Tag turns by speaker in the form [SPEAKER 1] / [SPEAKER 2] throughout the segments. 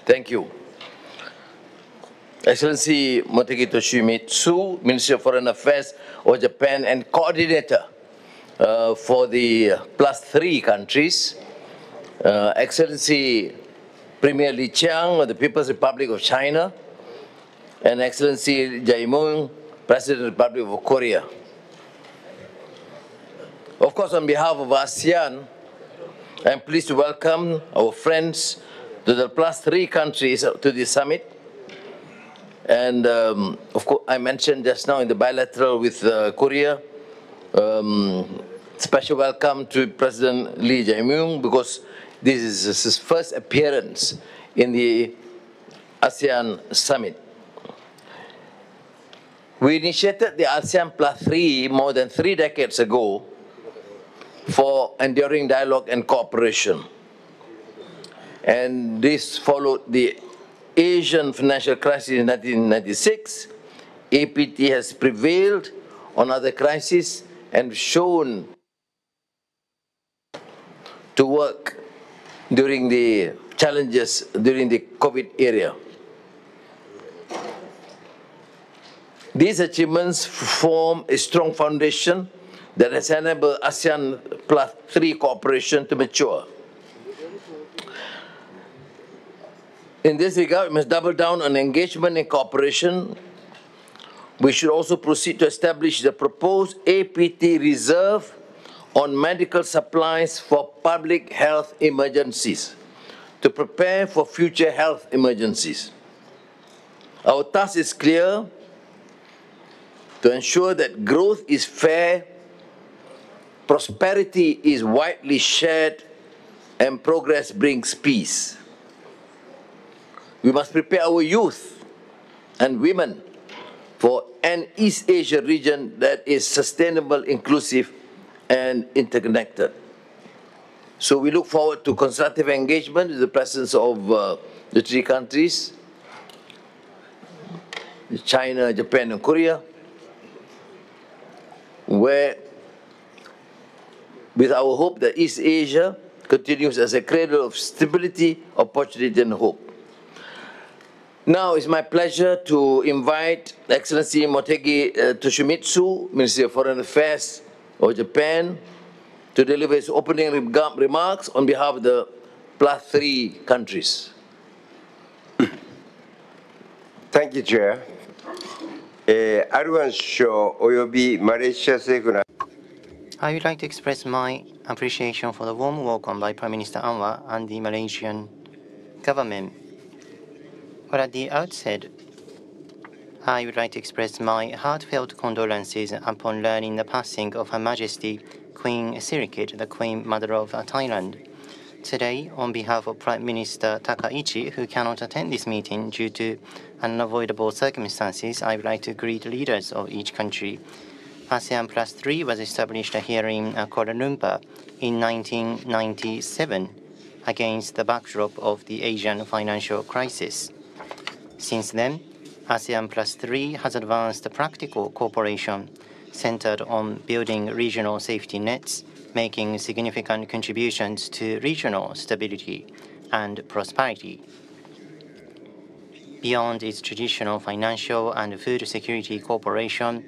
[SPEAKER 1] Thank you. Excellency Motegi Toshimitsu, Minister of Foreign Affairs of Japan and coordinator for the +3 countries. Excellency Premier Li Qiang of the People's Republic of China, and Excellency Jae-myung, President of the Republic of Korea. Of course, on behalf of ASEAN, I'm pleased to welcome our friends to the +3 countries to the summit. And of course, I mentioned just now in the bilateral with Korea, special welcome to President Lee Jae-myung because this is his first appearance in the ASEAN summit. We initiated the ASEAN +3 more than 3 decades ago for enduring dialogue and cooperation. And this followed the Asian financial crisis in 1996. APT has prevailed on other crises and shown to work during the challenges during the COVID era. These achievements form a strong foundation that has enabled ASEAN +3 cooperation to mature. In this regard, we must double down on engagement and cooperation. We should also proceed to establish the proposed APT reserve on medical supplies for public health emergencies to prepare for future health emergencies. Our task is clear: to ensure that growth is fair, prosperity is widely shared, and progress brings peace. We must prepare our youth and women for an East Asia region that is sustainable, inclusive, and interconnected. So we look forward to constructive engagement with the presence of the 3 countries, China, Japan, and Korea, where with our hope that East Asia continues as a cradle of stability, opportunity, and hope. Now it's my pleasure to invite Excellency Motegi Toshimitsu, Minister of Foreign Affairs of Japan, to deliver his opening remarks on behalf of the +3 countries.
[SPEAKER 2] Thank you, Chair. アルワン首相およびマレーシア政府の
[SPEAKER 3] I would like to express my appreciation for the warm welcome by Prime Minister Anwar and the Malaysian government. But at the outset, I would like to express my heartfelt condolences upon learning the passing of Her Majesty Queen Sirikit, the Queen Mother of Thailand. Today, on behalf of Prime Minister Takaichi, who cannot attend this meeting due to unavoidable circumstances, I would like to greet leaders of each country. ASEAN +3 was established here in Kuala Lumpur in 1997 against the backdrop of the Asian financial crisis. Since then, ASEAN +3 has advanced practical cooperation centered on building regional safety nets, making significant contributions to regional stability and prosperity. Beyond its traditional financial and food security cooperation,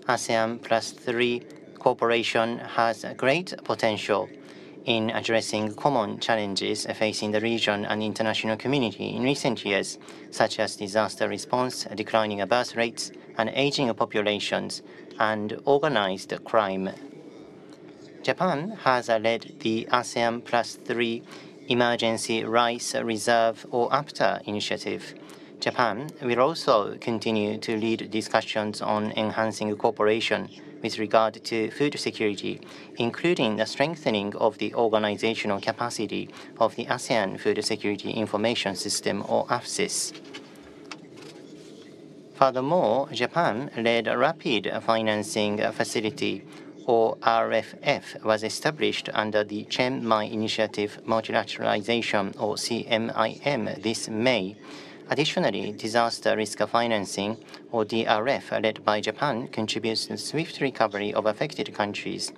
[SPEAKER 3] ASEAN +3 cooperation has great potential in addressing common challenges facing the region and international community in recent years, such as disaster response, declining birth rates, and aging populations, and organized crime. Japan has led the ASEAN +3 Emergency Rice Reserve or APTA initiative. Japan will also continue to lead discussions on enhancing cooperation with regard to food security, including the strengthening of the organizational capacity of the ASEAN Food Security Information System, or AFSIS. Furthermore, Japan-led Rapid Financing Facility, or RFF, was established under the Chiang-Mai Initiative Multilateralization, or CMIM, this May. Additionally, disaster risk financing, or DRF, led by Japan, contributes to the swift recovery of affected countries.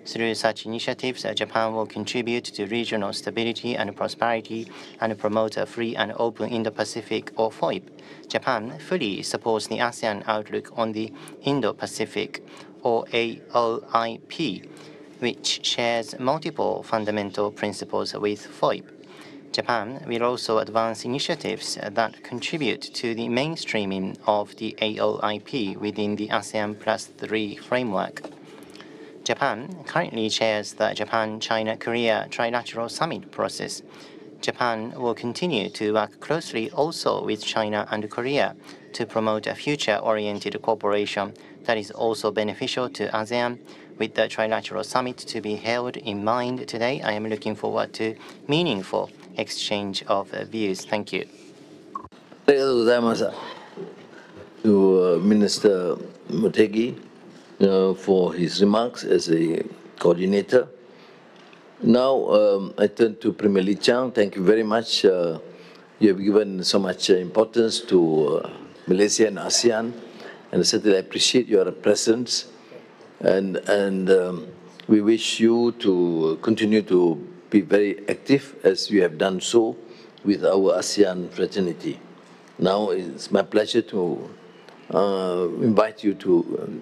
[SPEAKER 3] Through such initiatives, Japan will contribute to regional stability and prosperity and promote a free and open Indo-Pacific, or FOIP. Japan fully supports the ASEAN outlook on the Indo-Pacific, or AOIP, which shares multiple fundamental principles with FOIP. Japan will also advance initiatives that contribute to the mainstreaming of the AOIP within the ASEAN Plus 3 framework. Japan currently chairs the Japan-China-Korea Trilateral Summit process. Japan will continue to work closely also with China and Korea to promote a future-oriented cooperation that is also beneficial to ASEAN. With the Trilateral Summit to be held in mind today, I am looking forward to meaningful exchange of views. Thank you.
[SPEAKER 1] ありがとうございます。To Minister Motegi for his remarks as a coordinator. Now I turn to Premier Lee Chang. Thank you very much. You have given so much importance to Malaysia and ASEAN, and I certainly appreciate your presence. And we wish you to continue to be very active as you have done so with our ASEAN fraternity. Now it's my pleasure to invite you to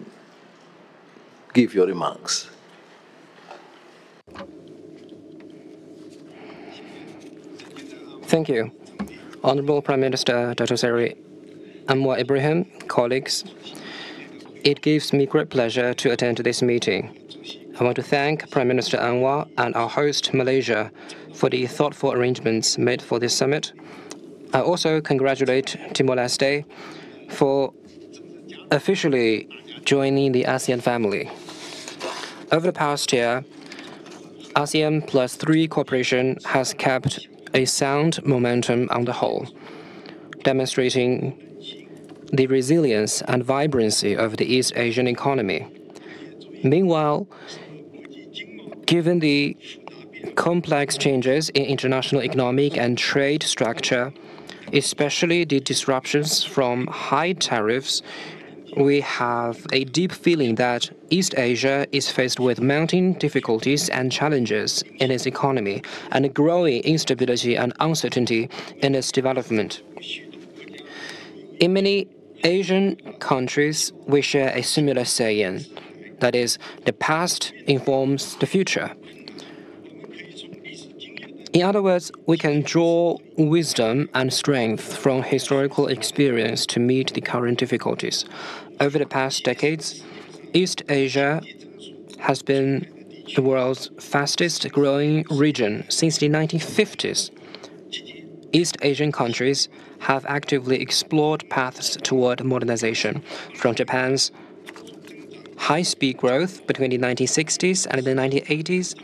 [SPEAKER 1] give your remarks.
[SPEAKER 4] Thank you. Honorable Prime Minister Dato Seri Anwar Ibrahim, colleagues, it gives me great pleasure to attend this meeting. I want to thank Prime Minister Anwar and our host, Malaysia, for the thoughtful arrangements made for this summit. I also congratulate Timor-Leste for officially joining the ASEAN family. Over the past year, ASEAN Plus 3 cooperation has kept a sound momentum on the whole, demonstrating the resilience and vibrancy of the East Asian economy. Meanwhile, given the complex changes in international economic and trade structure, especially the disruptions from high tariffs, we have a deep feeling that East Asia is faced with mounting difficulties and challenges in its economy and growing instability and uncertainty in its development. In many Asian countries, we share a similar saying, that is, the past informs the future. In other words, we can draw wisdom and strength from historical experience to meet the current difficulties. Over the past decades, East Asia has been the world's fastest growing region since the 1950s. East Asian countries have actively explored paths toward modernization, from Japan's high-speed growth between the 1960s and the 1980s,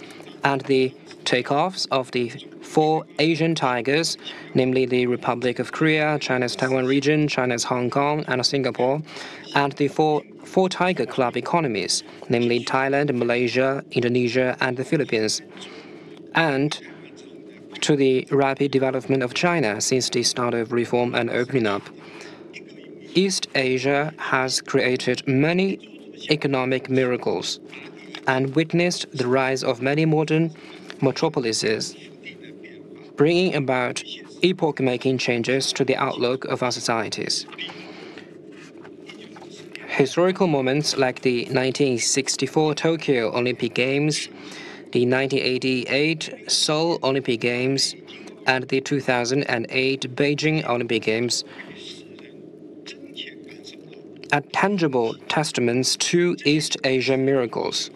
[SPEAKER 4] and the takeoffs of the 4 Asian tigers, namely the Republic of Korea, China's Taiwan region, China's Hong Kong, and Singapore, and the four Tiger Club economies, namely Thailand, Malaysia, Indonesia, and the Philippines, and to the rapid development of China since the start of reform and opening up. East Asia has created many economic miracles and witnessed the rise of many modern metropolises, bringing about epoch-making changes to the outlook of our societies. Historical moments like the 1964 Tokyo Olympic Games, the 1988 Seoul Olympic Games, and the 2008 Beijing Olympic Games are tangible testaments to East Asian miracles.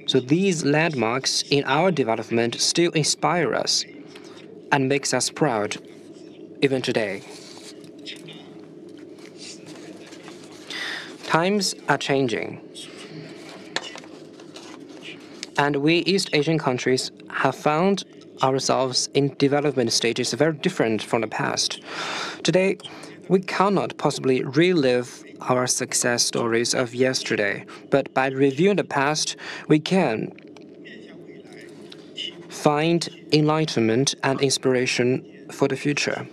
[SPEAKER 4] So these landmarks in our development still inspire us and makes us proud even today. Times are changing, and we East Asian countries have found ourselves in development stages very different from the past. Today, we cannot possibly relive our success stories of yesterday, but by reviewing the past, we can find enlightenment and inspiration for the future.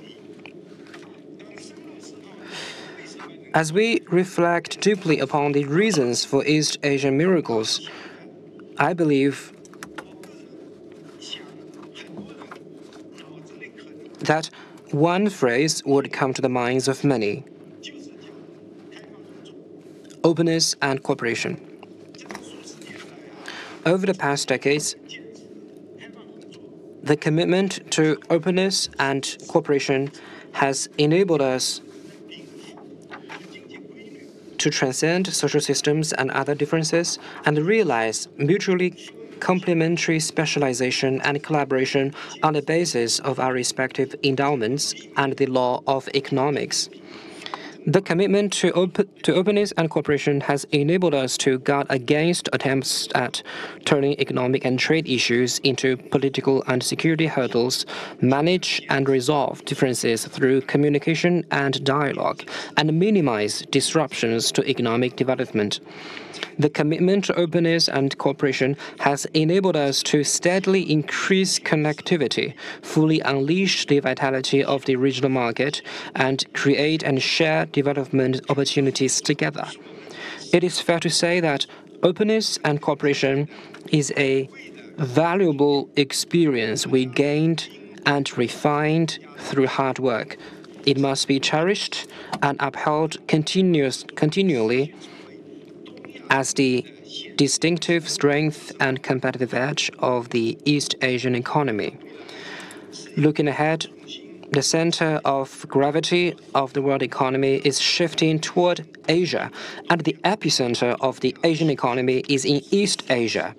[SPEAKER 4] As we reflect deeply upon the reasons for East Asian miracles, I believe that one phrase would come to the minds of many: openness and cooperation. Over the past decades, the commitment to openness and cooperation has enabled us to transcend social systems and other differences and realize mutually complementary specialization and collaboration on the basis of our respective endowments and the law of economics. The commitment to openness and cooperation has enabled us to guard against attempts at turning economic and trade issues into political and security hurdles, manage and resolve differences through communication and dialogue, and minimize disruptions to economic development. The commitment to openness and cooperation has enabled us to steadily increase connectivity, fully unleash the vitality of the regional market, and create and share development opportunities together. It is fair to say that openness and cooperation is a valuable experience we gained and refined through hard work. It must be cherished and upheld continually as the distinctive strength and competitive edge of the East Asian economy. Looking ahead, the center of gravity of the world economy is shifting toward Asia, and the epicenter of the Asian economy is in East Asia.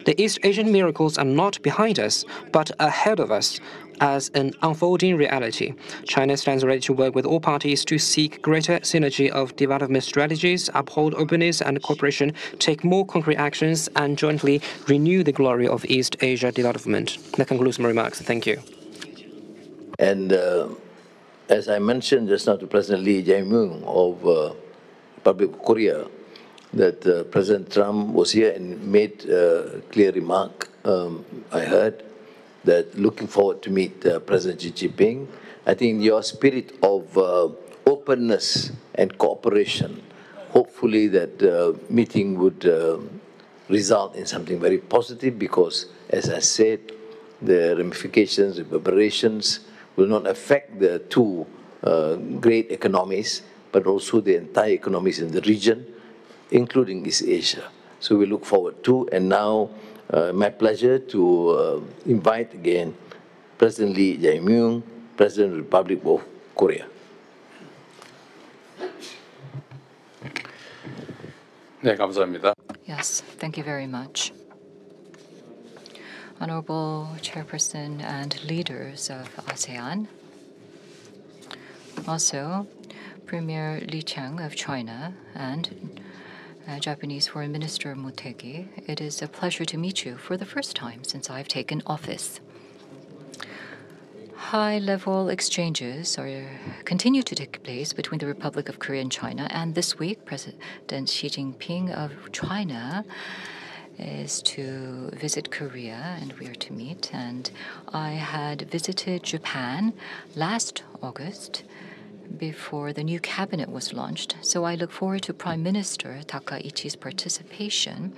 [SPEAKER 4] The East Asian miracles are not behind us, but ahead of us as an unfolding reality. China stands ready to work with all parties to seek greater synergy of development strategies, uphold openness and cooperation, take more concrete actions, and jointly renew the glory of East Asia development. That concludes my remarks. Thank you.
[SPEAKER 1] And as I mentioned just now to President Lee Jae-myung of Republic of Korea, that President Trump was here and made a clear remark. I heard that looking forward to meet President Xi Jinping. I think your spirit of openness and cooperation, hopefully that meeting would result in something very positive, because, as I said, the ramifications, reverberations will not affect the two great economies, but also the entire economies in the region, including East Asia. So we look forward to, and now my pleasure to invite again President Lee Jae-myung, President of the Republic of Korea.
[SPEAKER 5] 네, 감사합니다.
[SPEAKER 6] Yes, thank you very much. Honorable Chairperson and leaders of ASEAN, also Premier Li Qiang of China and Japanese Foreign Minister Motegi, it is a pleasure to meet you for the first time since I've taken office. High-level exchanges continue to take place between the Republic of Korea and China, and this week President Xi Jinping of China is to visit Korea, and we are to meet. And I had visited Japan last August before the new cabinet was launched. So I look forward to Prime Minister Takaichi's participation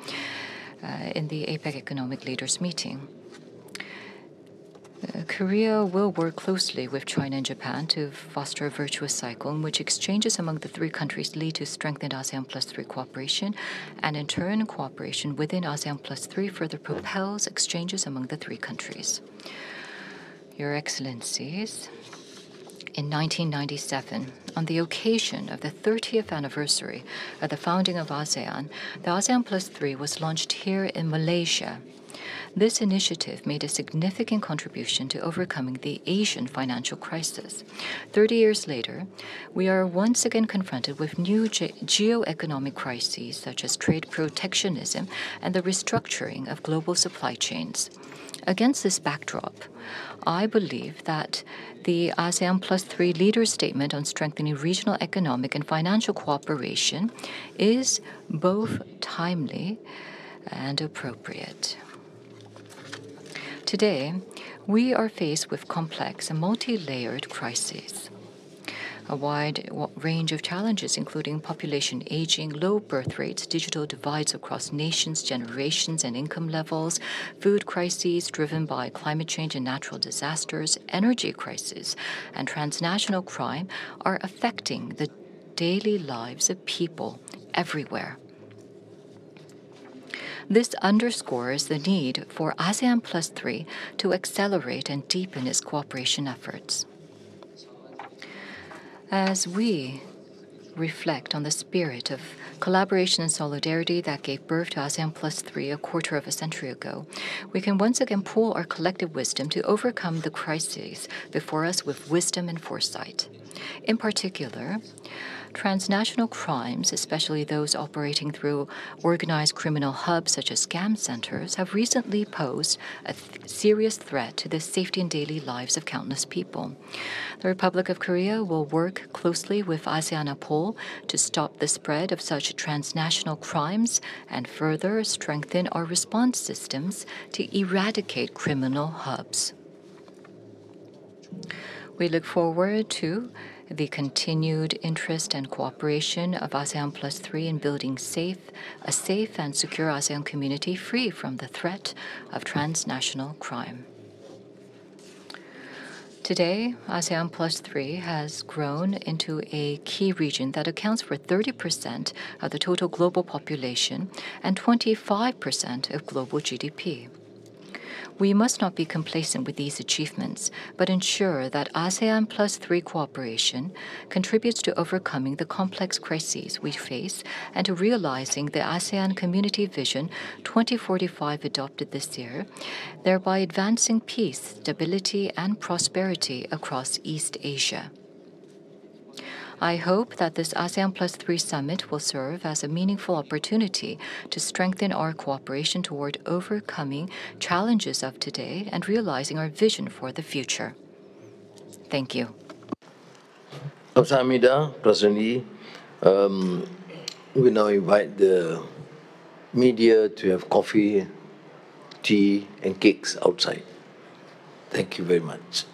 [SPEAKER 6] in the APEC Economic Leaders Meeting. Korea will work closely with China and Japan to foster a virtuous cycle in which exchanges among the three countries lead to strengthened ASEAN Plus 3 cooperation, and in turn, cooperation within ASEAN Plus 3 further propels exchanges among the three countries. Your Excellencies, in 1997, on the occasion of the 30th anniversary of the founding of ASEAN, the ASEAN Plus 3 was launched here in Malaysia. This initiative made a significant contribution to overcoming the Asian financial crisis. 30 years later, we are once again confronted with new geo-economic crises such as trade protectionism and the restructuring of global supply chains. Against this backdrop, I believe that the ASEAN Plus 3 Leaders' Statement on strengthening regional economic and financial cooperation is both timely and appropriate. Today, we are faced with complex and multi-layered crises. a wide range of challenges, including population aging, low birth rates, digital divides across nations, generations, and income levels, food crises driven by climate change and natural disasters, energy crisis, and transnational crime are affecting the daily lives of people everywhere. This underscores the need for ASEAN Plus 3 to accelerate and deepen its cooperation efforts. As we reflect on the spirit of collaboration and solidarity that gave birth to ASEAN Plus 3 a quarter of a century ago, we can once again pool our collective wisdom to overcome the crises before us with wisdom and foresight. In particular, transnational crimes, especially those operating through organized criminal hubs such as scam centers, have recently posed a serious threat to the safety and daily lives of countless people. The Republic of Korea will work closely with ASEAN-APOL to stop the spread of such transnational crimes and further strengthen our response systems to eradicate criminal hubs. We look forward to the continued interest and cooperation of ASEAN Plus 3 in building a safe and secure ASEAN community free from the threat of transnational crime. Today, ASEAN Plus 3 has grown into a key region that accounts for 30% of the total global population and 25% of global GDP. We must not be complacent with these achievements, but ensure that ASEAN Plus 3 cooperation contributes to overcoming the complex crises we face and to realizing the ASEAN Community Vision 2045 adopted this year, thereby advancing peace, stability, and prosperity across East Asia. I hope that this ASEAN Plus 3 summit will serve as a meaningful opportunity to strengthen our cooperation toward overcoming challenges of today and realizing our vision for the future. Thank you.
[SPEAKER 1] Kamsahamnida, President Lee. We now invite the media to have coffee, tea, and cakes outside. Thank you very much.